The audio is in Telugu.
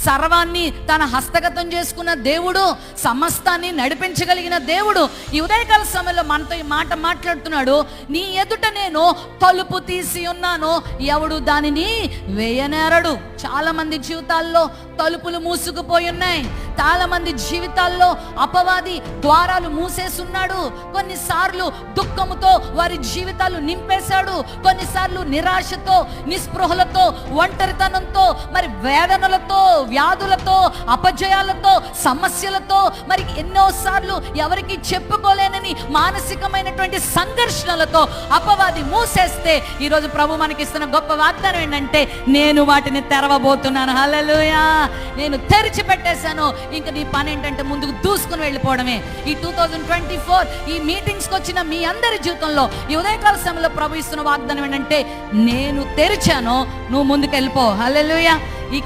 సర్వాన్ని తన హస్తగతం చేసుకున్న దేవుడు, సమస్తాన్ని నడిపించగలిగిన దేవుడు ఈ ఉదయకాల సమయంలో మనతో ఈ మాట మాట్లాడుతున్నాడు. నీ ఎదుట నేను తలుపు తీసి ఉన్నాను, ఎవడు దానిని వేయనేరడు. చాలా మంది జీవితాల్లో తలుపులు మూసుకుపోయి ఉన్నాయి. చాలా మంది జీవితాల్లో అపవాది ద్వారాలు మూసేస్తున్నాడు. కొన్నిసార్లు దుఃఖముతో వారి జీవితాలు నింపేశాడు. కొన్నిసార్లు నిరాశతో, నిస్పృహలతో, ఒంటరితనంతో, మరి వేదనలతో, వ్యాధులతో, అపజయాలతో, సమస్యలతో, మరి ఎన్నోసార్లు ఎవరికి చెప్పుకోలేనని మానసికమైనటువంటి సంఘర్షణలతో అపవాది మూసేస్తే ఈరోజు ప్రభు మనకిస్తున్న గొప్ప వాగ్దానం ఏంటంటే, నేను వాటిని తెరవబోతున్నాను. హల్లెలూయా. నేను తెరిచి పెట్టేశాను. ఇంకా నీ పని ఏంటంటే ముందుకు దూసుకుని వెళ్ళిపోవడమే. ఈ 2024 ఈ మీటింగ్స్కి వచ్చిన మీ అందరి జీవితంలో ఈ ఉదయకాల సమయంలో ప్రభు ఇస్తున్న వాగ్దానం ఏంటంటే, నేను తెరిచాను, నువ్వు ముందుకు వెళ్ళిపో. హల్లెలూయా. ఈ